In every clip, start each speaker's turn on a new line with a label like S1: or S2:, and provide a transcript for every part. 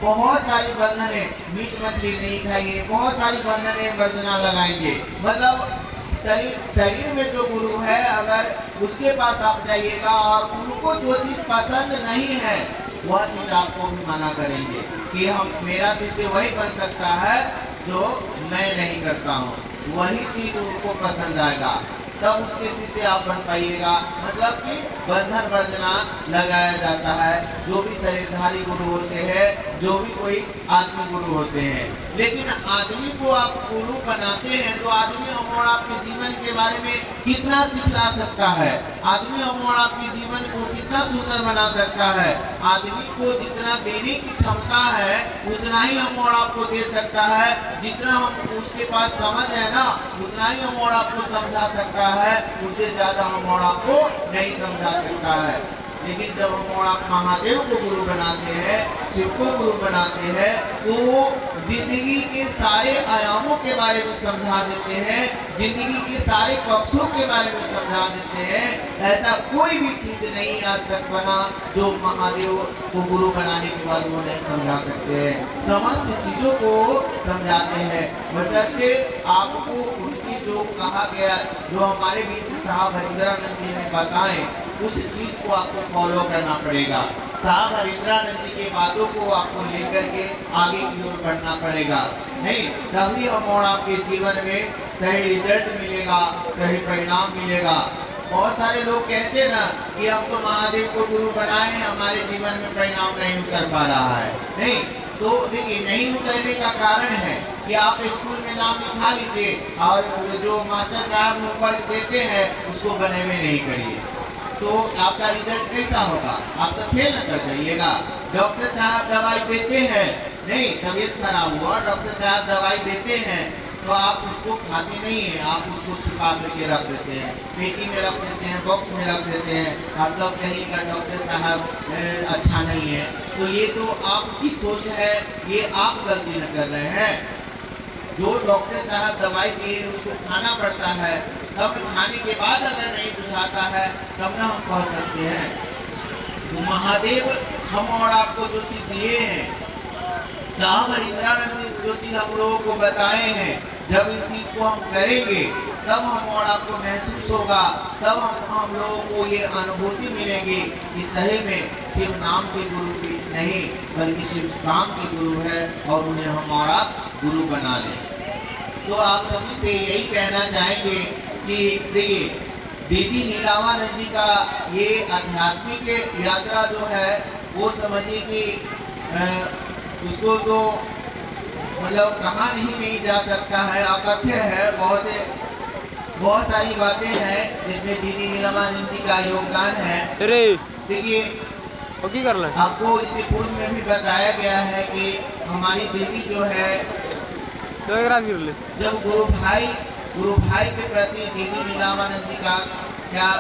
S1: बहुत सारी बंधने, मीट मछली नहीं खाइए, बहुत सारी बंधने वर्जना लगाएंगे। मतलब शरीर में जो गुरु है, अगर उसके पास आप जाइएगा और उनको जो चीज पसंद नहीं है वह चीज आपको भी मना करेंगे कि हम मेरा शिष्य वही बन सकता है जो मैं नहीं करता हूँ, वही चीज उनको पसंद आएगा, तब उसके शिष्य आप बन पाइएगा। मतलब कि बंधन वर्जना लगाया जाता है जो भी शरीरधारी गुरु होते हैं, जो भी कोई आत्म गुरु होते हैं। लेकिन आदमी को आप गुरु बनाते हैं तो आदमी और आपके जीवन के बारे में कितना सिखला सकता है, आदमी और आपके जीवन को कितना सुंदर बना सकता है। आदमी को जितना देने की क्षमता है उतना ही हम और आपको दे सकता है, जितना हम उसके पास समझ है ना उतना ही हम और आपको समझा सकता है, उससे ज्यादा हम और आपको नहीं समझा सकता है। लेकिन जब हम और आप महादेव को गुरु बनाते हैं, शिव को गुरु बनाते हैं, तो जिंदगी के सारे आयामों के बारे में समझा देते हैं, जिंदगी के सारे पक्षों के बारे में समझा देते हैं। ऐसा कोई भी चीज नहीं आज तक बना जो महादेव को गुरु बनाने के बाद वो नहीं समझा सकते हैं। समस्त चीजों को समझाते हैं, बशर्ते आपको उनकी जो कहा गया, जो हमारे बीच साहब हरिंद्रानंद जी ने बताए, उस चीज को आपको फॉलो करना पड़ेगा। साहब हरिंद्रानंद जी के बातों को आपको लेकर के आगे की ओर बढ़ना पड़ेगा, नहीं तभी हम और आपके जीवन में सही रिजल्ट मिलेगा, सही परिणाम मिलेगा। बहुत सारे लोग कहते हैं ना कि हम तो महादेव को गुरु बनाए हैं, हमारे जीवन में परिणाम नहीं उतर पा रहा है। नहीं तो देखिए, नहीं उतरने का कारण है कि आप स्कूल में नाम लिखा लीजिए और जो मास्टर साहब ऊपर देते हैं उसको बने में नहीं करिए, तो आपका रिजल्ट कैसा होगा? आप तो फेल न कर जाइएगा। डॉक्टर साहब दवाई देते हैं, नहीं तबीयत खराब हुआ, डॉक्टर साहब दवाई देते हैं तो आप उसको खाते नहीं हैं, आप उसको छुपा करके रख देते हैं, पेटी में रख देते हैं, बॉक्स में रख देते हैं, मतलब कहीं का डॉक्टर साहब अच्छा नहीं है। तो ये तो आपकी सोच है, ये आप गलती न कर रहे हैं। जो डॉक्टर साहब दवाई दिए उसको खाना पड़ता है, तब खाने के बाद अगर नहीं बुझाता है तब ना हम कह सकते हैं। तो महादेव हम और आपको जो चीज दिए हैं, साहब हरिंद्रानंद जो चीज हम लोगों को बताए हैं, जब इस चीज को हम करेंगे तब हम और आपको महसूस होगा, तब हम लोगों को ये अनुभूति मिलेगी कि सही में शिव नाम के गुरु भी नहीं बल्कि शिव काम के गुरु है और उन्हें हम और आप गुरु बना लें। तो आप सभी से यही कहना चाहेंगे कि देखिए, दीदी नीलावानंद जी का ये आध्यात्मिक यात्रा जो है वो समझिए कि उसको तो मतलब कहा नहीं जा सकता है, अकथ्य है। बहुत सारी बातें हैं जिसमें दीदी नीलावानंद जी का योगदान है। देखिए, आपको इससे पूर्व में भी बताया गया है कि हमारी दीदी जो है, जब गुरु भाई के प्रति दीदी नीलावानंद जी का क्या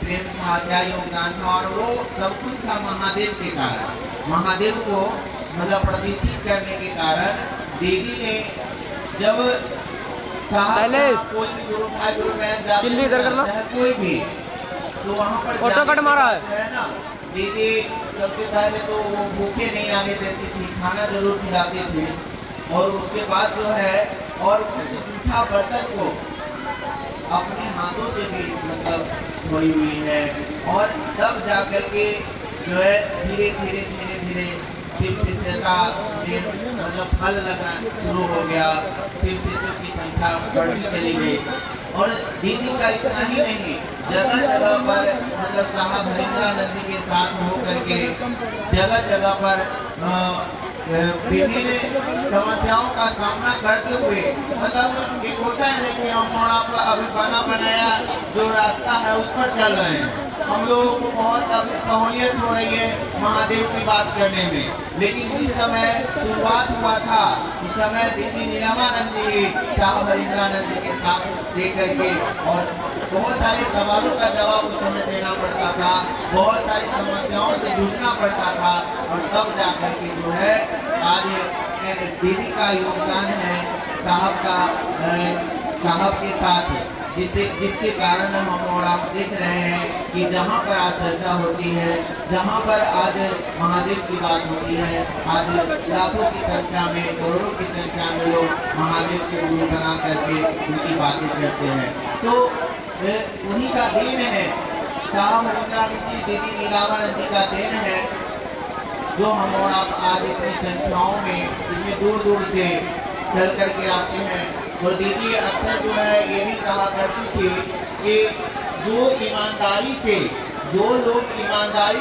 S1: प्रेम था, क्या योगदान था, और वो सब कुछ था महादेव के कारण। महादेव को मतलब प्रतिष्ठित करने के कारण दीदी ने जब कोई भी गुरु भाई गुरु बहन जाते कोई भी, तो वहाँ पर ऑटो कट मारा है ना, दीदी सबसे पहले तो वो भूखे नहीं आने देती थी, खाना जरूर खिलाती थी, और उसके बाद जो है और उस जूठा बर्तन को अपने हाथों से भी मतलब धोई हुई है, और तब जाकर के जो है धीरे धीरे शिव शिष्य का मतलब फल लगना शुरू हो गया, शिव शिष्यों की संख्या बढ़ती चली गई। और दीदी का इतना ही नहीं, जगह जगह पर मतलब साहब हरिंद्रानंद जी के साथ होकर के जगह जगह पर विभिन्न समस्याओं का सामना करते हुए, मतलब एक होता है कि हम और आप अभी बना बनाया जो रास्ता है उस पर चल रहे हैं, हम लोगों को बहुत अभी सहूलियत हो रही है महादेव की बात करने में। लेकिन जिस समय शुरुआत हुआ था उस समय दीदी नीलावानंद जी साहब हरिंद्रानंद जी के साथ लेकर के, और बहुत सारे सवालों का जवाब उस समय देना पड़ता था, बहुत सारी समस्याओं से जूझना पड़ता था, और तब जाकर के जो है आज दीदी का योगदान है साहब के साथ जिसके कारण हम और आप देख रहे हैं कि जहाँ पर आज चर्चा होती है, जहाँ पर आज महादेव की बात होती है, आज लाखों की संख्या में, करोड़ों की संख्या में लोग महादेव के गुरु बना करके उनकी बातें करते हैं। तो उन्हीं का देन है, साहब हरिंद्रानंद जी, दीदी नीलावानंद जी का देन है, जो हम और आप आज इतनी संख्याओं में इतनी दूर दूर से चल करके आते हैं। और दीदी अक्सर जो है ये भी कहा करती थी कि जो लोग ईमानदारी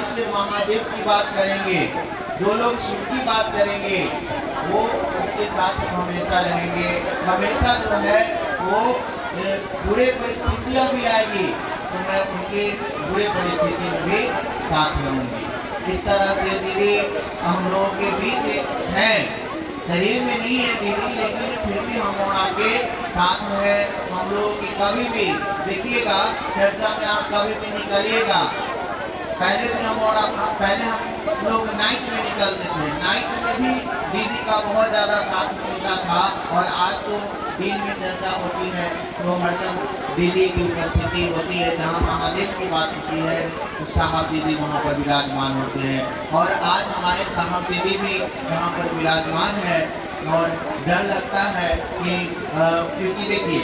S1: से महादेव की बात करेंगे, जो लोग शिव की बात करेंगे, वो उसके साथ हमेशा रहेंगे। हमेशा जो है वो बुरे परिस्थितियाँ भी आएगी तो मैं उनके बुरे परिस्थिति में भी साथ रहूँगी। इस तरह से दीदी हम लोगों के बीच हैं, शरीर में नहीं है दीदी, लेकिन फिर भी हम और आपके साथ है। हम लोग की कभी भी देखिएगा, चर्चा में आप कभी भी निकलिएगा। पहले हम लोग नाइट में निकलते थे, नाइट में भी दीदी का बहुत ज़्यादा साथ मिलता था। और आज तो दिन में चर्चा होती है तो हरदम दीदी की उपस्थिति होती है। जहाँ महादेव की बात होती है तो साहब दीदी वहाँ पर विराजमान होते हैं। और आज हमारे साहब दीदी भी यहाँ पर विराजमान है। और डर लगता है कि क्योंकि देखिए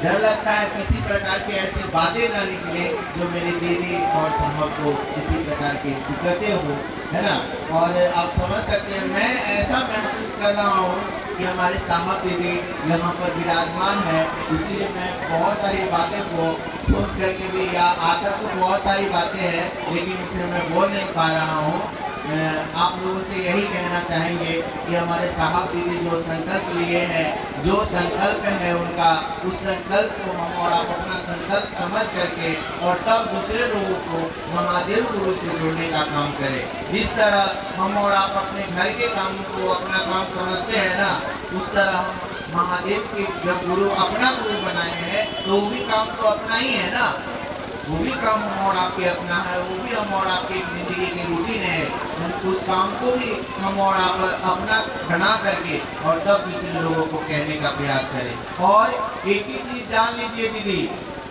S1: डर लगता है किसी प्रकार की ऐसी बातें ना निकले जो मेरी दीदी और साहब को किसी प्रकार की दिक्कतें हो, है ना। और आप समझ सकते हैं, मैं ऐसा महसूस कर रहा हूँ कि हमारे साहब दीदी यहाँ पर विराजमान है, इसीलिए मैं बहुत सारी बातें को सोच करके भी, या आकर तो बहुत सारी बातें हैं लेकिन उसे मैं बोल नहीं पा रहा हूँ। आप लोगों से यही कहना चाहेंगे कि हमारे साहब दीदी जो संकल्प लिए हैं, जो संकल्प है उनका, उस संकल्प को हम और आप अपना संकल्प समझ करके और तब दूसरे लोगों को महादेव गुरु से जोड़ने का काम करें। जिस तरह हम और आप अपने घर के काम को अपना काम समझते हैं ना, उस तरह हम महादेव के जब गुरु अपना गुरु बनाए हैं तो वो भी काम तो अपना ही है ना, वो भी काम हम और आपके अपना है, वो भी हम और आपकी जिंदगी की रूटीन है। उस काम को भी हम और आप अपना बना करके और तब दूसरे लोगों को कहने का प्रयास करें। और एक ही चीज जान लीजिए दीदी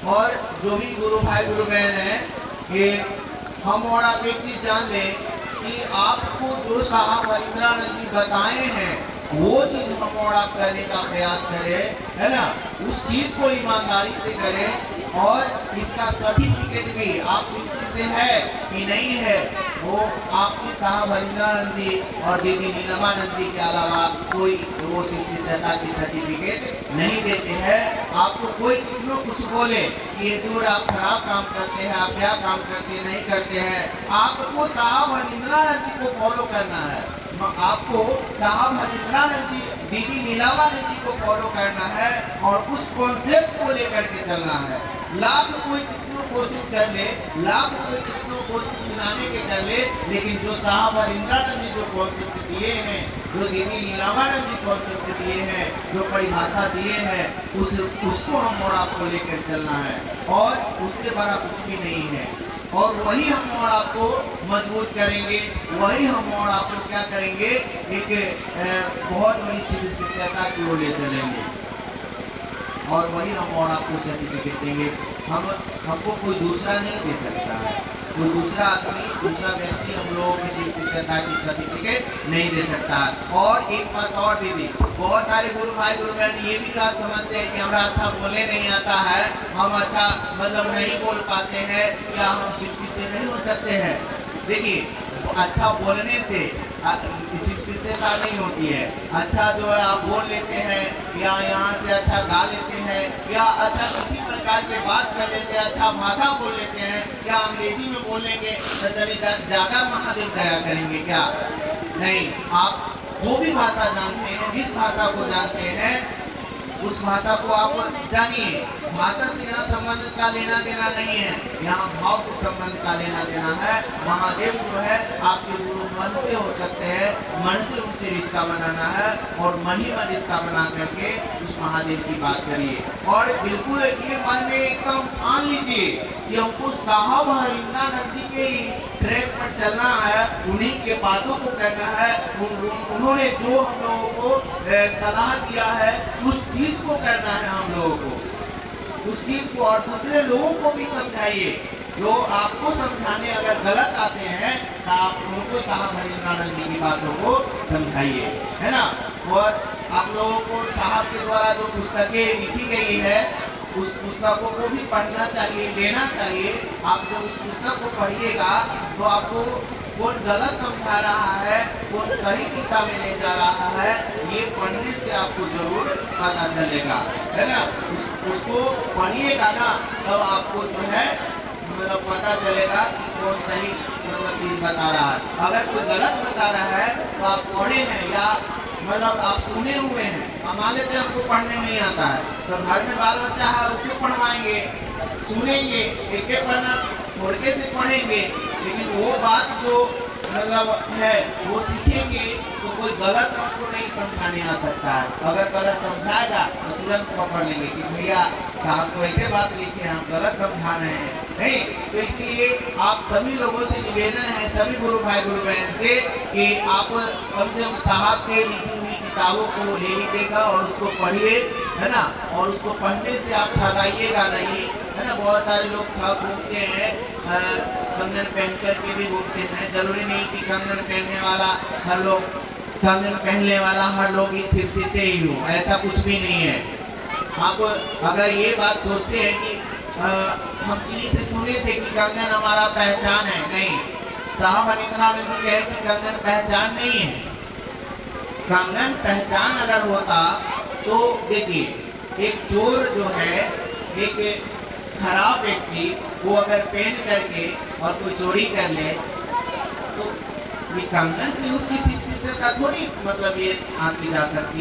S1: और जो भी गुरु भाई गुरु बहन है, कि हम और आप एक चीज जान लें कि आपको जो साहब हरिंद्रानंद जी बताए हैं वो चीज हम और आप करने का प्रयास करें, है ना। उस चीज को ईमानदारी से करें। और इसका सर्टिफिकेट भी आप शिक्षी से है कि नहीं है, वो आपके साहब हरिंद्रानंद जी और दीदी नीलमानंद जी के अलावा कोई वो शिक्षिता की सर्टिफिकेट नहीं देते हैं। आपको कोई कितना कुछ बोले कि ये दूर आप खराब काम करते हैं, आप क्या काम करते हैं, नहीं करते हैं, आपको साहब हरिंद्रानंद जी को फॉलो करना है। आपको साहब हरिंद्रानंद जी, दीदी नीलावानंद जी को फॉलो करना है और उस कॉन्सेप्ट को लेकर के चलना है। लाख कोई कितनी कोशिश कर ले, लाख कोई कितनी कोशिश मिलाने के कर ले, लेकिन जो साहब हरिंद्रानंद जी जो कॉन्सेप्ट दिए हैं, जो दीदी नीलावानंद जी कॉन्सेप्ट दिए हैं, जो परिभाषा दिए हैं, उसको हम और आपको लेकर चलना है। और उससे बड़ा कुछ भी नहीं है। और वही हम और आपको मजबूत करेंगे, वही हम और आपको क्या करेंगे, एक बहुत बड़ी शिष्यता की ओर ले चलेंगे। और वही हम और आपको सर्टिफिकेट देंगे। हमको कोई दूसरा नहीं दे सकता है, कोई दूसरा आदमी, दूसरा व्यक्ति हम लोगों की शिष्यता की सर्टिफिकेट नहीं दे सकता। और एक बात और दीदी, बहुत सारे गुरु भाई गुरु बहन ये भी बात समझते हैं कि हमारा अच्छा बोलने नहीं आता है, हम अच्छा मतलब नहीं बोल पाते हैं, क्या हम शिक्षित से नहीं हो सकते हैं। देखिए, अच्छा बोलने से शिष्यता नहीं होती है। अच्छा जो है आप बोल लेते हैं, या यहाँ से अच्छा गा लेते हैं, या अच्छा किसी प्रकार के बात कर लेते हैं, अच्छा भाषा बोल लेते हैं, क्या अंग्रेजी में बोलेंगे तो कभी ज़्यादा महादेव दया करेंगे क्या? नहीं। आप जो भी भाषा जानते हैं, जिस भाषा को जानते हैं, उस भाषा को आप जानिए। भाषा से यहाँ संबंध का लेना देना नहीं है, यहाँ भाव से संबंध का लेना देना है। महादेव जो है आपके गुरु मन से हो सकते हैं, मन से उनसे रिश्ता बनाना है और मन ही मन रिश्ता बना करके उस महादेव की बात करिए। और बिल्कुल ये मन में एकदम मान लीजिए कि हमको साहब हरिंद्रानंद जी के ही ट्रैक पर चलना है, उन्हीं के बातों को करना है। उन्होंने जो हम लोगों को सलाह दिया है उस चीज को करना है हम लोगों को। उस चीज को और दूसरे लोगों को भी समझाइए। जो आपको समझाने अगर गलत आते हैं तो आप उनको साहब हरिंद्रानंद जी की बातों को समझाइए, है ना। और आप लोगों को साहब के द्वारा जो पुस्तकें लिखी गई है उस पुस्तकों को भी पढ़ना चाहिए, लेना चाहिए। आप जब उस पुस्तक को पढ़िएगा तो आपको कौन गलत समझा रहा है, कौन सही दिशा में ले जा रहा है, ये पढ़ने से आपको जरूर पता चलेगा, है ना। उसको पढ़िएगा ना तब आपको जो है मतलब पता चलेगा कि कौन सही मतलब चीज बता रहा है। अगर कोई गलत बता रहा है तो आप पढ़े हैं या मतलब आप सुने हुए हैं, हम मान लेते हैं हमको पढ़ने नहीं आता है तो घर में बाल बच्चा है उसको पढ़वाएंगे, सुनेंगे, एक एक पन्ना थोड़के से पढ़ेंगे, लेकिन वो बात जो मतलब है वो सीखेंगे तो कोई गलत हमको नहीं समझाने आ सकता है। अगर गलत समझाएगा तो तुरंत पकड़ लेंगे कि भैया साहब को ऐसे बात लिखी है, हम गलत समझा रहे हैं, नहीं। तो इसलिए आप सभी लोगों से निवेदन है, सभी गुरु भाई गुरु बहन से, कि आप कम से कम साहब के लिखी हुई किताबों को ले लीजिएगा और उसको पढ़िए, है ना। और उसको पढ़ने से आप ठगाइएगा नहीं, है ना। बहुत सारे लोग ठग घूमते हैं, कंगन पहन करके भी घूमते हैं। जरूरी नहीं कि कंगन पहनने वाला हर लोग, कंगन पहनने वाला हर लोग ही सिर्फ सीते ही हो, ऐसा कुछ भी नहीं है। आप अगर ये बात सोचते हैं कि हम किसी से सुने थे कि कंगन हमारा पहचान है, नहीं। साहब हरिंद्रानंद जी कहे कि कंगन पहचान नहीं है। कंगन पहचान अगर होता तो देखिए एक चोर जो है, एक खराब व्यक्ति वो अगर पहन करके और कोई चोरी कर ले तो ये कंगन से उसकी शिक्षितता थोड़ी मतलब ये आंकी जा सकती है।